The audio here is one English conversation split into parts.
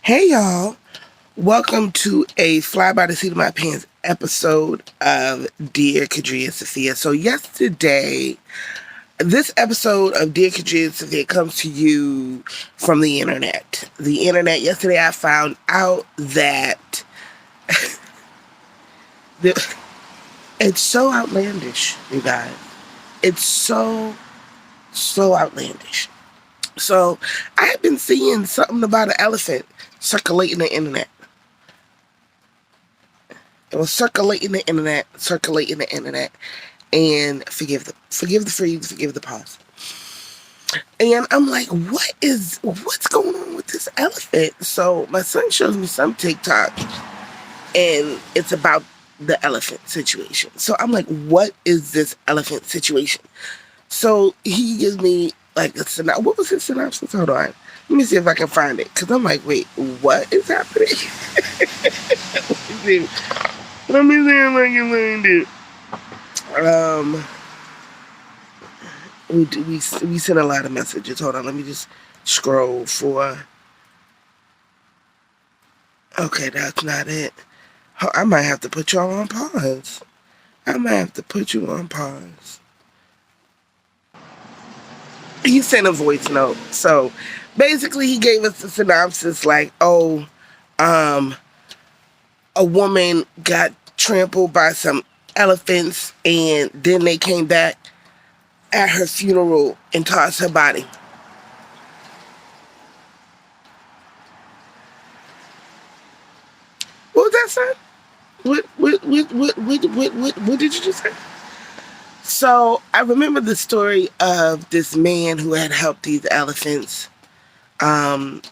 Hey y'all, welcome to a fly by the seat of my pants episode of Dear Qadriyyah Safiyyah. So yesterday, this episode of Dear Qadriyyah Safiyyah comes to you from the internet. Yesterday I found out that it's so outlandish, you guys. It's so outlandish. So I have been seeing something about an elephant circulating the internet. It was circulating the internet, and forgive the freeze, forgive the pause. And I'm like, what's going on with this elephant? So my son shows me some TikTok, and it's about the elephant situation. So I'm like, what is this elephant situation? So he gives me like a synopsis. What was his synopsis? Hold on. Let me see if I can find it. Because I'm like, wait, what is happening? Let me see if I can find it. We sent a lot of messages. Hold on, let me just scroll for. Okay, that's not it. I might have to put y'all on pause. He sent a voice note. So basically, he gave us the synopsis like, a woman got trampled by some elephants, and then they came back at her funeral and tossed her body. What was that, son? What did you just say? So I remember the story of this man who had helped these elephants, in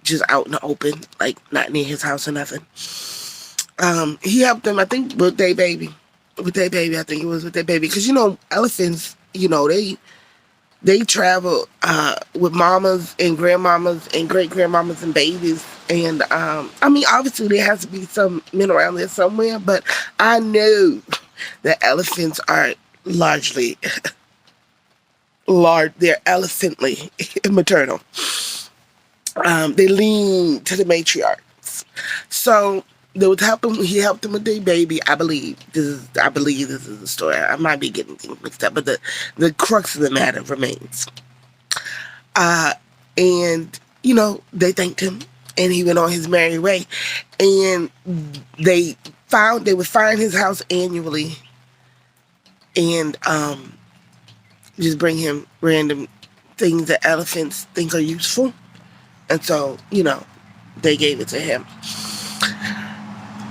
just out in the open, like not near his house or nothing. He helped them, I think, with their baby. I think it was with their baby, because elephants, they travel with mamas and grandmamas and great grandmamas and babies. And I mean, obviously there has to be some men around there somewhere, but I know that elephants are largely large. They're elephantly maternal. They lean to the matriarchs. So they would help him. He helped them with their baby. I believe this is the story. I might be getting things mixed up, but the crux of the matter remains. And they thanked him, and he went on his merry way. And they would find his house annually, and just bring him random things that elephants think are useful. And so, they gave it to him.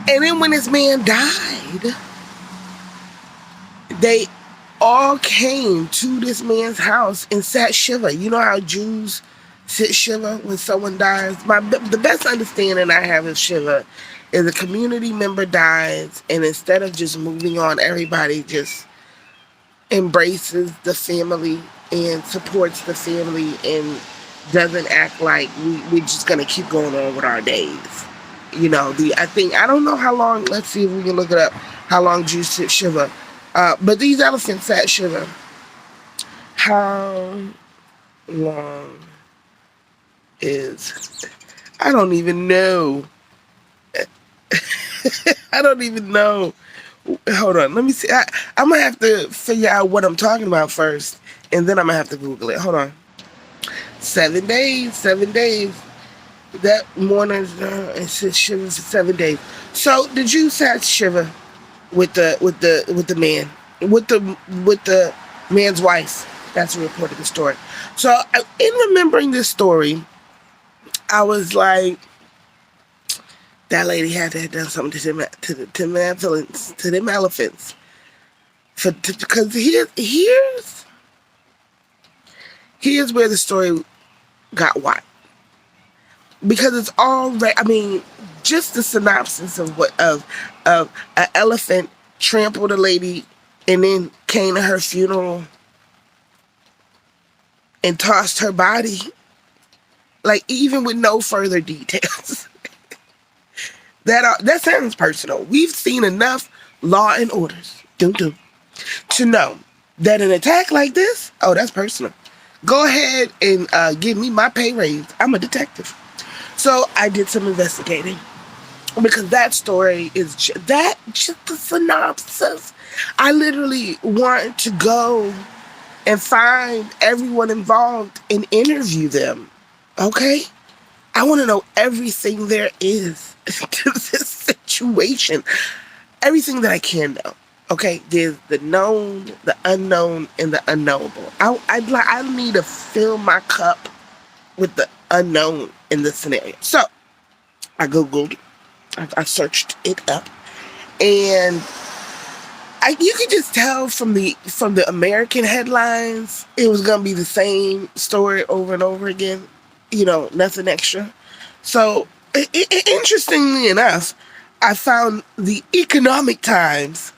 And then when this man died, they all came to this man's house and sat shiva. You know how Jews sit shiva when someone dies? The best understanding I have of shiva is a community member dies, and instead of just moving on, everybody just embraces the family and supports the family and doesn't act like we're just going to keep going on with our days. I don't know how long, let's see if we can look it up, how long Jews sit shiva. But these elephants sat shiva. How long is, I don't even know. I don't even know. Hold on, let me see. I'm going to have to figure out what I'm talking about first, and then I'm going to have to Google it. Hold on. 7 days. That morning, it says shiva for 7 days. So the Jews sat shiva with the man, with the man's wife. That's a report of the story. So in remembering this story, I was like, that lady had to have done something to them elephants. Because here's where the story got wild. Because it's already, I mean, just the synopsis of an elephant trampled a lady and then came to her funeral and tossed her body, like, even with no further details. That sounds personal. We've seen enough Law and Orders to know that an attack like this, that's personal. Go ahead and give me my pay raise. I'm a detective. So I did some investigating because that story is just the synopsis. I literally want to go and find everyone involved and interview them. Okay? I want to know everything there is to this situation. Everything that I can know. Okay? There's the known, the unknown, and the unknowable. I need to fill my cup with the unknown in this scenario. So I Googled, I searched it up, and you could just tell from the American headlines it was gonna be the same story over and over again. Nothing extra. So, interestingly enough, I found the Economic Times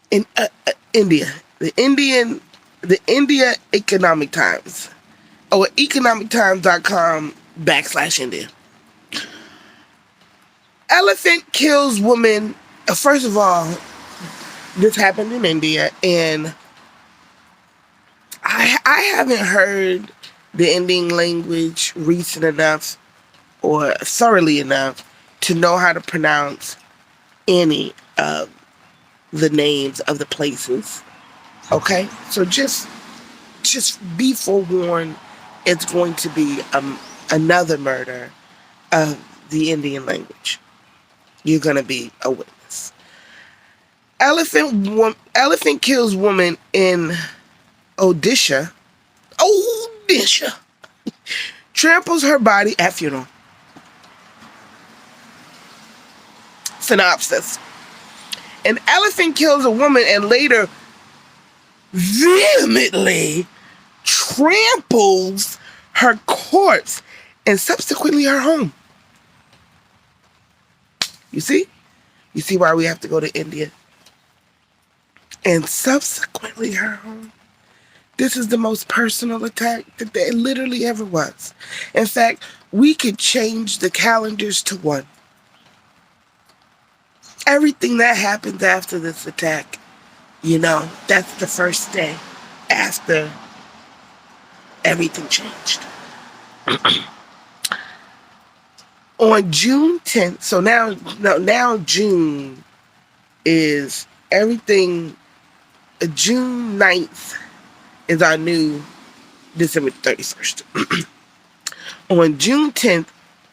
in India, the India Economic Times, or economictimes.com/India. Elephant kills woman. First of all, this happened in India, and I haven't heard the Indian language recent enough or thoroughly enough to know how to pronounce any of the names of the places. Okay, so just be forewarned. It's going to be another murder of the Indian language. You're gonna be a witness. Elephant kills woman in Odisha. Odisha. Tramples her body at funeral. Synopsis. An elephant kills a woman and later vehemently tramples her corpse and subsequently her home. You see? You see why we have to go to India? And subsequently her home. This is the most personal attack that there literally ever was. In fact, we could change the calendars to one. Everything that happens after this attack, that's the first day after everything changed. On June 10th, so now June is everything. June 9th is our new December 31st. On June 10th,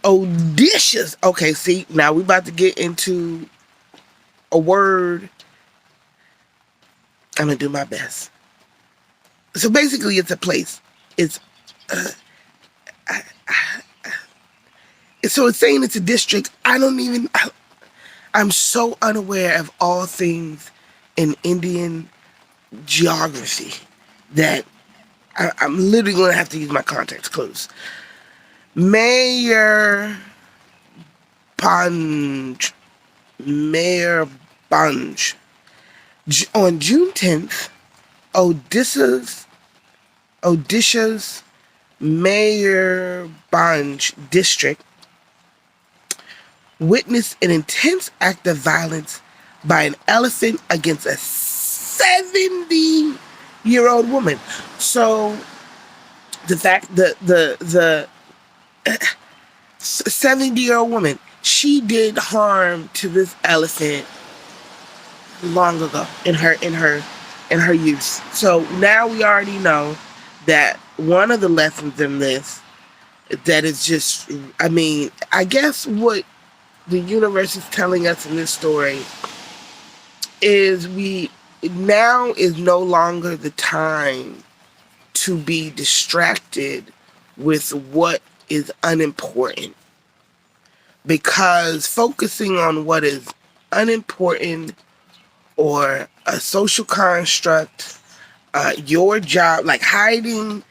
Odisha's. Okay, see, now we about to get into a word. I'm going to do my best. So basically, it's a place. So it's saying it's a district. I'm so unaware of all things in Indian geography that I'm literally going to have to use my context clues. Mayor Banj. On June 10th, Odisha's Mayor Banj district witnessed an intense act of violence by an elephant against a 70-year-old woman. So the fact that the 70-year-old woman, she did harm to this elephant long ago in her youth. So now we already know that one of the lessons in this, that is just, I guess what the universe is telling us in this story is now is no longer the time to be distracted with what is unimportant. Because focusing on what is unimportant or a social construct, your job, like hiding,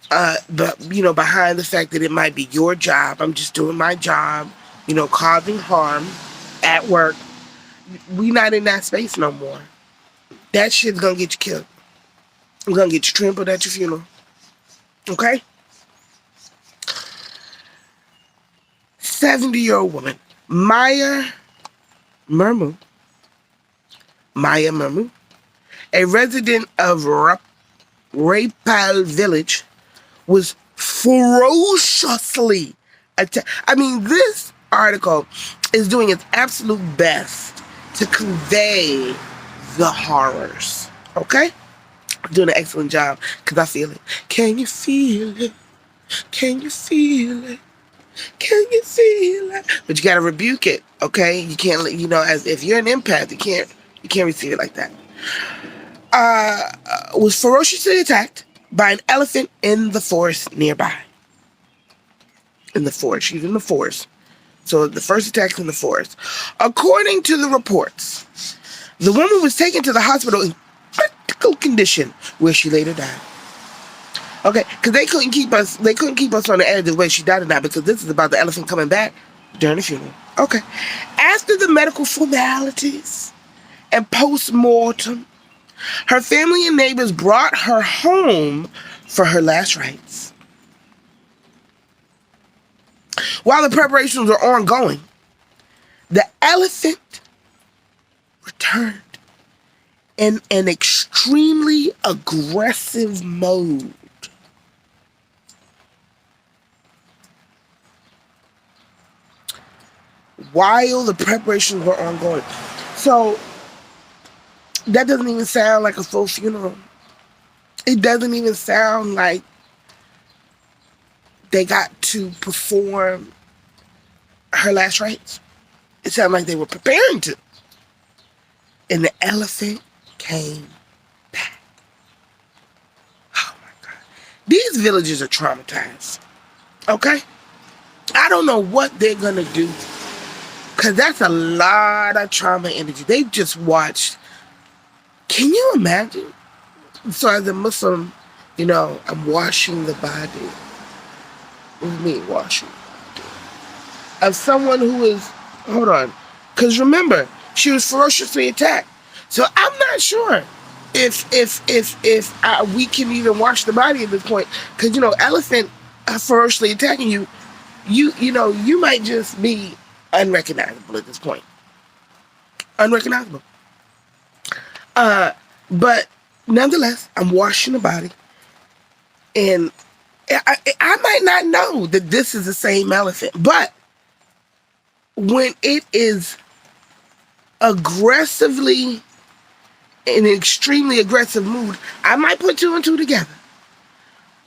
behind the fact that it might be your job. I'm just doing my job, causing harm at work. We not in that space no more. That shit's gonna get you killed. We're gonna get you trampled at your funeral. Okay? 70-year-old woman, Maya Murmu, a resident of Rapal village was ferociously attacked. I mean, this article is doing its absolute best to convey the horrors. Okay? Doing an excellent job because I feel it. Can you feel it? Can you feel it? Can you feel it? But you gotta rebuke it, okay? You can't, as if you're an empath, you can't receive it like that. Was ferociously attacked by an elephant in the forest nearby. In the forest. She's in the forest. So the first attack's in the forest. According to the reports, the woman was taken to the hospital in critical condition where she later died. Okay, because they couldn't keep us on the edge of whether she died or not, because this is about the elephant coming back during the funeral. Okay. After the medical formalities and post-mortem, her family and neighbors brought her home for her last rites. While the preparations were ongoing, the elephant returned in an extremely aggressive mode. While the preparations were ongoing. So, that doesn't even sound like a full funeral. It doesn't even sound like they got to perform her last rites. It sounded like they were preparing to. And the elephant came back. Oh my God. These villagers are traumatized. Okay? I don't know what they're going to do. Because that's a lot of trauma energy. They've just watched. Can you imagine? So as a Muslim, I'm washing the body. What do you mean washing? Of someone who is, hold on. Because remember, she was ferociously attacked. So I'm not sure if we can even wash the body at this point. Because, elephant ferociously attacking you, you might just be unrecognizable at this point. Unrecognizable. But nonetheless, I'm washing the body. And I might not know that this is the same elephant. But when it is aggressively, in an extremely aggressive mood, I might put two and two together.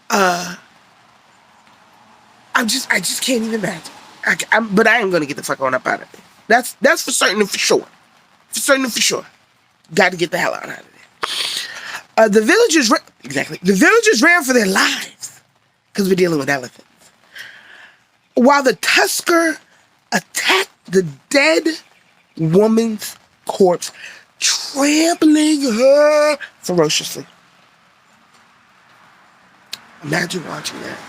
I just can't even imagine. But I am going to get the fuck on up out of there. That's for certain and for sure. For certain and for sure. Got to get the hell out of there. The villagers ran for their lives because we're dealing with elephants. While the tusker attacked the dead woman's corpse, trampling her ferociously. Imagine watching that.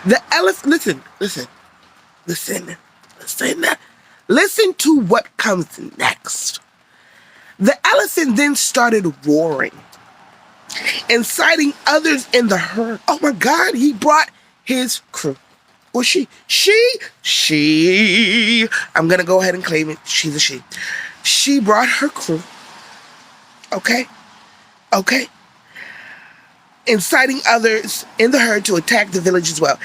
The elephant, listen to what comes next. The elephant then started roaring, inciting others in the herd. Oh my God, he brought his crew. Or she, I'm going to go ahead and claim it. She's a she. She brought her crew. Okay. Inciting others in the herd to attack the village as well.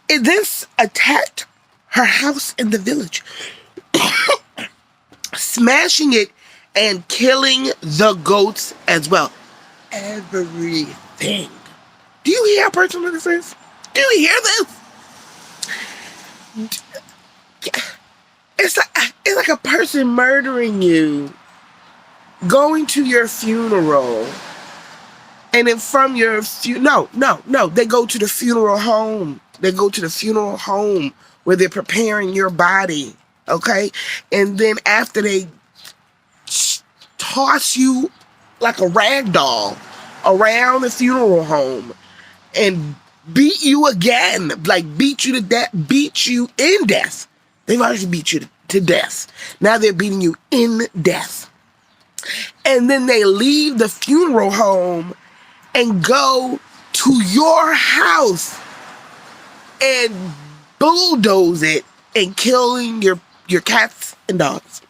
It then attacked her house in the village, smashing it and killing the goats as well. Everything. Do you hear how personal this is? Do you hear this? It's like a person murdering you, going to your funeral, and then from your no, they go to the funeral home. They go to the funeral home where they're preparing your body, okay? And then after they toss you like a rag doll around the funeral home and beat you again, like beat you to death, beat you in death. They've already beat you to death. Now they're beating you in death. And then they leave the funeral home and go to your house and bulldoze it and killing your cats and dogs.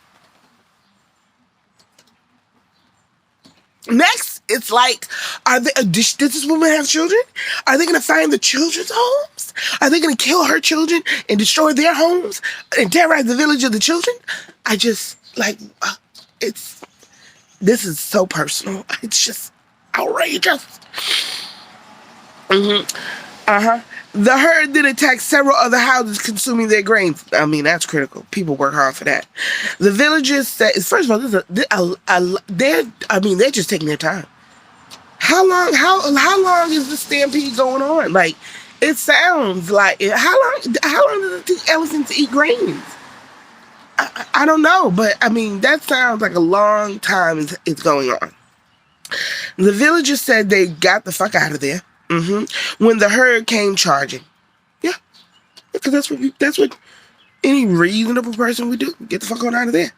Next It's like, are they? Does this woman have children? Are they going to find the children's homes? Are they going to kill her children and destroy their homes and terrorize the village of the children? I just like this is so personal. It's just outrageous. The herd then attacked several other houses, consuming their grains. I mean, that's critical. People work hard for that. The villagers said, first of all, they're just taking their time. How long is the stampede going on? Like, it sounds like how long does it take elephants to eat grains? I don't know, but I mean that sounds like a long time it's going on. The villagers said they got the fuck out of there. When the herd came charging. Yeah, because that's what any reasonable person would do. Get the fuck on out of there.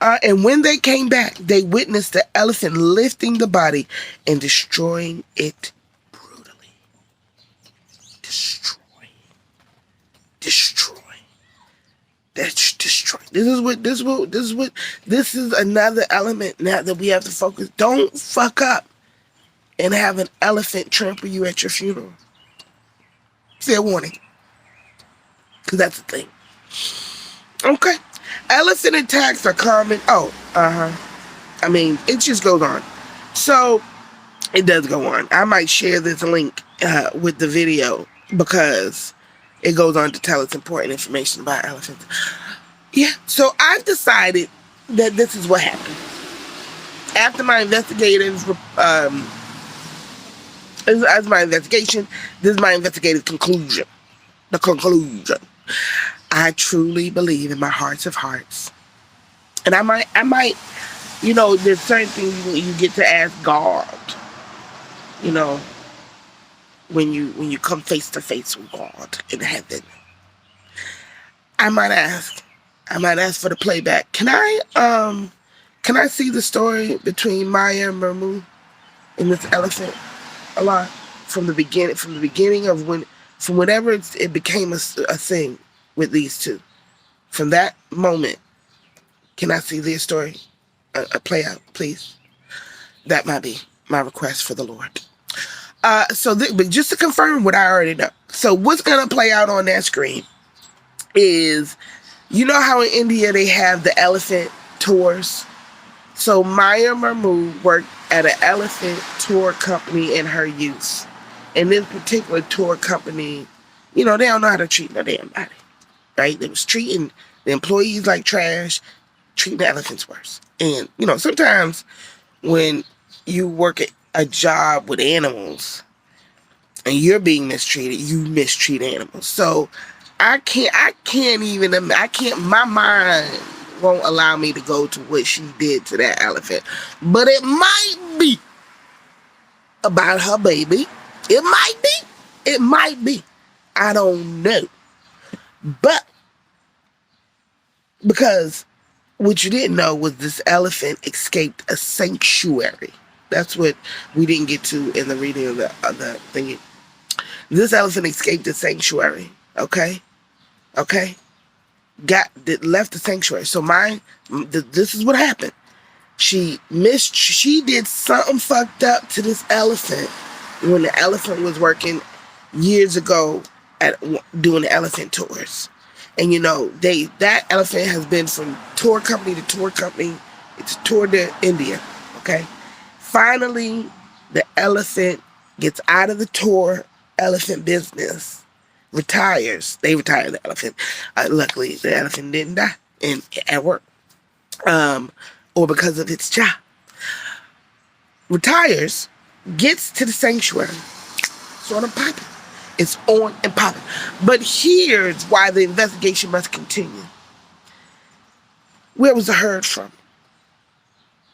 And when they came back, they witnessed the elephant lifting the body and destroying it brutally. Destroying. That's destroying. This is another element now that we have to focus. Don't fuck up and have an elephant trample you at your funeral. Fair warning. Because that's the thing. Okay. Elephant attacks are common. I mean, it just goes on. So, it does go on. I might share this link with the video because it goes on to tell us important information about elephants. Yeah, so I've decided that this is what happened. After my investigative as my investigation, this is my investigative conclusion. The conclusion. I truly believe in my hearts of hearts. And I might, there's certain things you get to ask God, when you come face to face with God in heaven. I might ask for the playback. Can I see the story between Maya and Mermu and this elephant? A lot from the beginning of whenever it became a thing with these two. From that moment, can I see their story play out, please? That might be my request for the Lord. But just to confirm what I already know. So what's gonna play out on that screen is, how in India they have the elephant tours. So Maya Mahmood worked at an elephant tour company in her youth. And this particular tour company, they don't know how to treat no damn body. Right? They was treating the employees like trash, treating the elephants worse. And, sometimes when you work at a job with animals and you're being mistreated, you mistreat animals. So my mind won't allow me to go to what she did to that elephant. But it might be about her baby. It might be. I don't know. But because what you didn't know was this elephant escaped a sanctuary. That's what we didn't get to in the reading of the thingy. This elephant escaped a sanctuary. Okay? Left the sanctuary. So this is what happened. She did something fucked up to this elephant when the elephant was working years ago at doing the elephant tours. And that elephant has been from tour company to tour company. It's toured to India. Okay. Finally, the elephant gets out of the tour elephant business. Retires. They retire the elephant. Luckily, the elephant didn't die at work, or because of its job. Retires, gets to the sanctuary. It's on and popping. It's on and popping. But here's why the investigation must continue. Where was the herd from?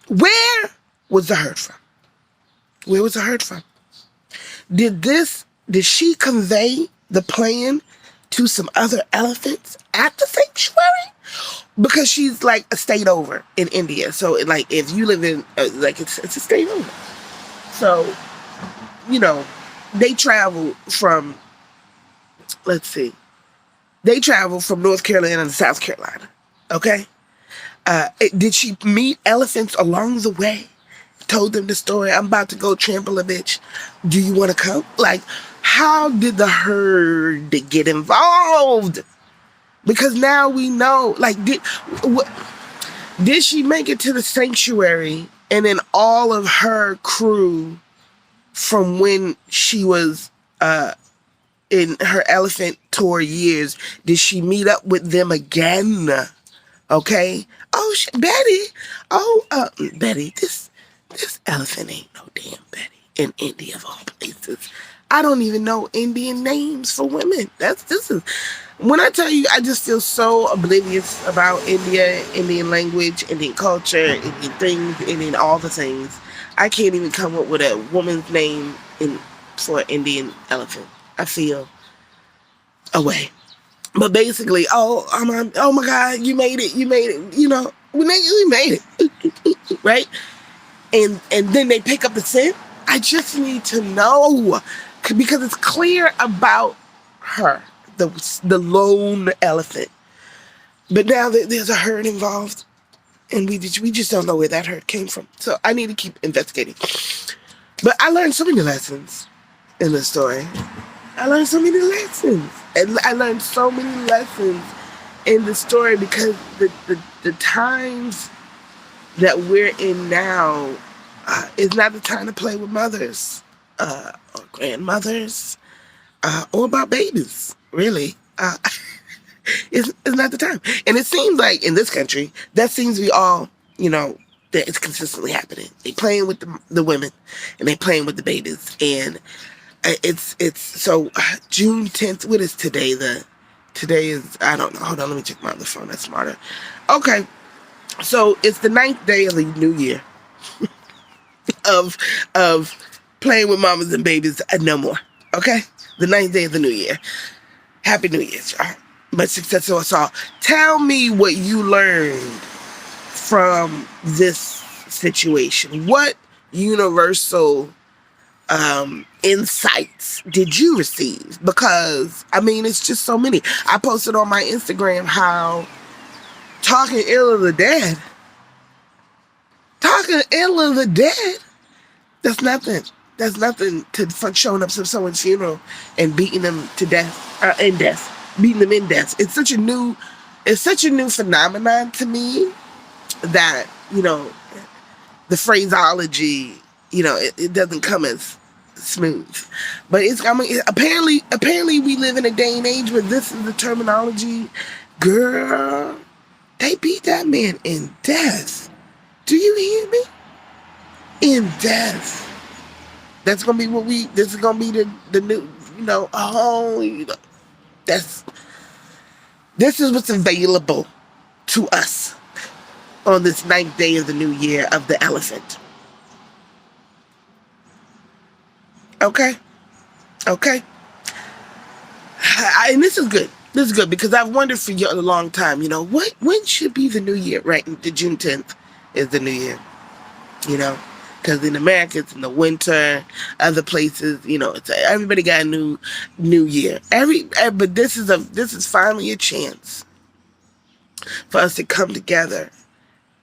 Where was the herd from? Did she convey the plan to some other elephants at the sanctuary? Because she's like a state over in India. So if you live in, it's a state over. So, they travel from, North Carolina to South Carolina. Okay? Did she meet elephants along the way? told them the story. I'm about to go trample a bitch. Do you want to come? Like, how did the herd get involved? Because now we know. Like, did she make it to the sanctuary and then all of her crew from when she was in her elephant tour years, did she meet up with them again? Okay. Oh, Betty. Oh, Betty, this elephant ain't no damn Betty in India of all places. I don't even know Indian names for women. This is when I tell you, I just feel so oblivious about India, Indian language, Indian culture, Indian things, Indian all the things. I can't even come up with a woman's name for an Indian elephant. I feel away. But basically, oh my God, you made it, you know, we made it, right? And then they pick up the scent. I just need to know, because it's clear about her, the lone elephant. But now there's a herd involved, and we just don't know where that herd came from. So I need to keep investigating. But I learned so many lessons in the story. I learned so many lessons. And I learned so many lessons in the story because the times that we're in now is not the time to play with mothers or grandmothers or about babies, really. It's not the time. And it seems like in this country, that seems to be all, you know, that it's consistently happening. They playing with the women and they playing with the babies. And it's so June 10th. What is today? Today is, I don't know. Hold on, let me check my other phone. That's smarter. Okay, so it's the 9th day of the new year of playing with mamas and babies and no more. Okay, the 9th day of the new year. Happy New Year, y'all. Much success to us all. Tell me what you learned from this situation. What universal insights did you receive? Because, I mean, it's just so many. I posted on my Instagram how talking ill of the dead, that's nothing. That's nothing for showing up to someone's funeral and beating them to death, beating them in death. It's such a new phenomenon to me that, you know, the phraseology, you know, it doesn't come as smooth. But it's, I mean, apparently we live in a day and age where this is the terminology. Girl, they beat that man in death. Do you hear me? In death. That's gonna be this is gonna be the new, you know, this is what's available to us on this 9th day of the new year of the elephant. Okay. And this is good. This is good because I've wondered for a long time, you know, when should be the new year? Right, the June 10th is the new year, you know, because in America it's in the winter. Other places, you know, everybody got a new year. But this is finally a chance for us to come together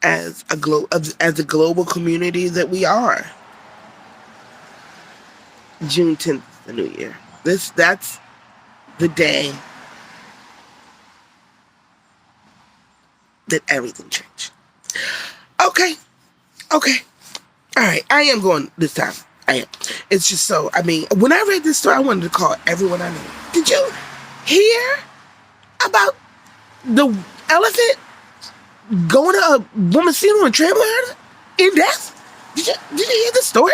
as a global community that we are. June 10th is the new year. That's the day that everything changed. Okay. All right. I am going this time. I am. It's just so, I mean, when I read this story, I wanted to call everyone I knew. Did you hear about the elephant going to a woman's funeral and trampling her in death? Did you hear this story?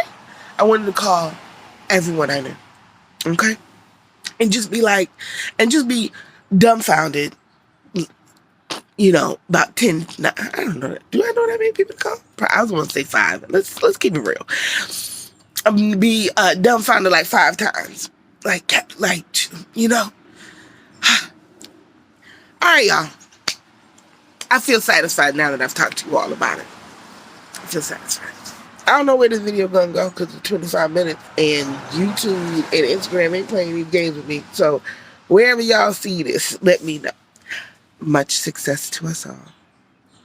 I wanted to call everyone I knew. Okay? And just be dumbfounded. You know, about 10, I don't know. Do I know that many people to call? I was going to say 5. Let's keep it real. I'm going to be dumbfounded like 5 times. Like, you know. All right, y'all. I feel satisfied now that I've talked to you all about it. I feel satisfied. I don't know where this video gonna go because it's 25 minutes and YouTube and Instagram ain't playing these games with me. So wherever y'all see this, let me know. Much success to us all.